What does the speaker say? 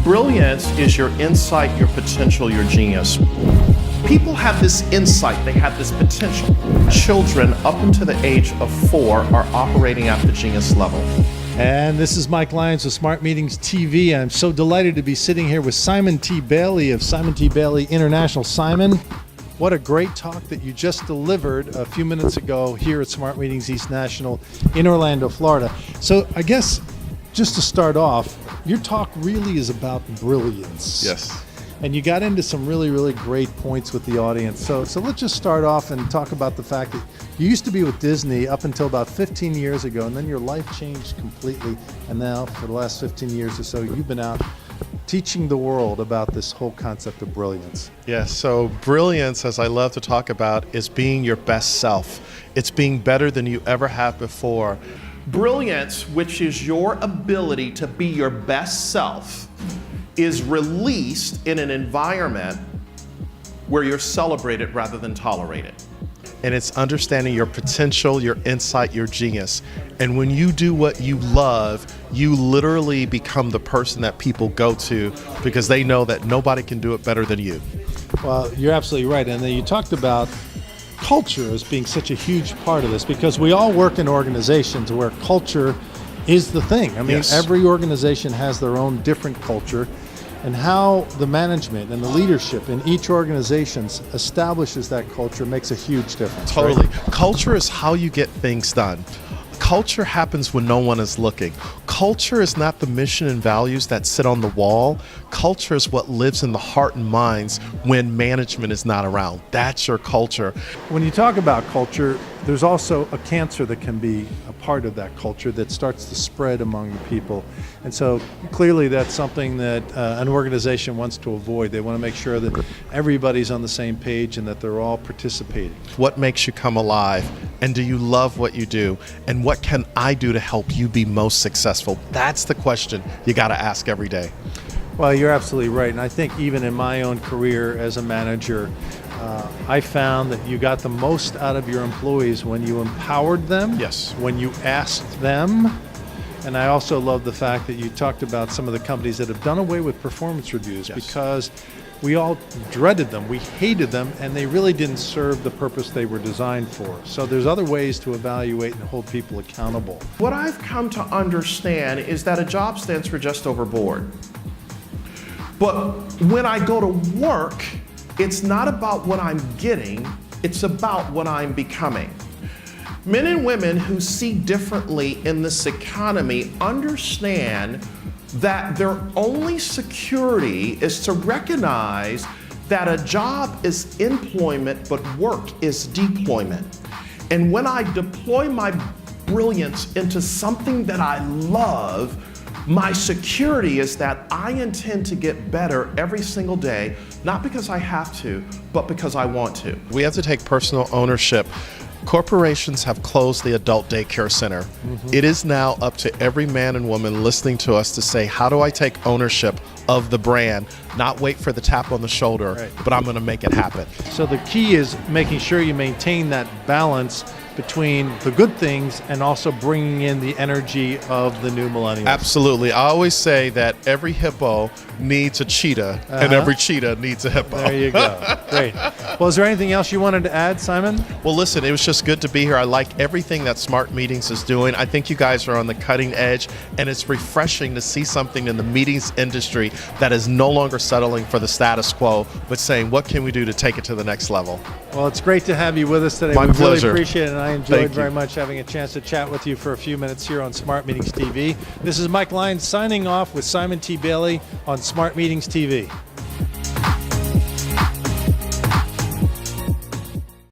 Brilliance is your insight, your potential, your genius. People have this insight, they have this potential. Children up until the age of 4 are operating at the genius level. And this is Mike Lyons with Smart Meetings TV. I'm so delighted to be sitting here with Simon T. Bailey of Simon T. Bailey International. Simon, what a great talk that you just delivered a few minutes ago here at Smart Meetings East National in Orlando, Florida. So I guess just to start off, your talk really is about brilliance. Yes. And you got into some really, really great points with the audience. So let's just start off and talk about the fact that you used to be with Disney up until about 15 years ago, and then your life changed completely. And now for the last 15 years or so, you've been out teaching the world about this whole concept of brilliance. Yes, so brilliance, as I love to talk about, is being your best self. It's being better than you ever have before. Brilliance, which is your ability to be your best self, is released in an environment where you're celebrated rather than tolerated. And it's understanding your potential, your insight, your genius. And when you do what you love, you literally become the person that people go to because they know that nobody can do it better than you. Well, you're absolutely right. And then you talked about culture as being such a huge part of this, because we all work in organizations where culture is the thing. I mean, Yes. Every organization has their own different culture, and how the management and the leadership in each organization establishes that culture makes a huge difference. Totally. Right? Culture is how you get things done. Culture happens when no one is looking. Culture is not the mission and values that sit on the wall. Culture is what lives in the heart and minds when management is not around. That's your culture. When you talk about culture, there's also a cancer that can be a part of that culture that starts to spread among the people. And so clearly that's something that an organization wants to avoid. They want to make sure that everybody's on the same page and that they're all participating. What makes you come alive? And do you love what you do? And what can I do to help you be most successful? That's the question you got to ask every day. Well, you're absolutely right. And I think even in my own career as a manager, I found that you got the most out of your employees when you empowered them, Yes. when you asked them. And I also love the fact that you talked about some of the companies that have done away with performance reviews, Yes. because we all dreaded them, we hated them, and they really didn't serve the purpose they were designed for. So there's other ways to evaluate and hold people accountable. What I've come to understand is that a job stands for just overboard. But when I go to work, it's not about what I'm getting, it's about what I'm becoming. Men and women who see differently in this economy understand that their only security is to recognize that a job is employment, but work is deployment. And when I deploy my brilliance into something that I love, my security is that I intend to get better every single day, not because I have to, but because I want to. We have to take personal ownership. Corporations have closed the adult daycare center. It is now up to every man and woman listening to us to say, how do I take ownership of the brand, not wait for the tap on the shoulder, Right. but I'm going to make it happen. So the key is making sure you maintain that balance between the good things and also bringing in the energy of the new millennials. Absolutely. I always say that every hippo needs a cheetah and every cheetah needs a hippo. There you go. Great. Well, is there anything else you wanted to add, Simon? Well, listen, it was just good to be here. I like everything that Smart Meetings is doing. I think you guys are on the cutting edge, and it's refreshing to see something in the meetings industry that is no longer settling for the status quo, but saying, what can we do to take it to the next level? Well, it's great to have you with us today. My We pleasure. really appreciate it, and I enjoyed Thank you. very much having a chance to chat with you for a few minutes here on Smart Meetings TV. This is Mike Lyons signing off with Simon T. Bailey on Smart Meetings TV.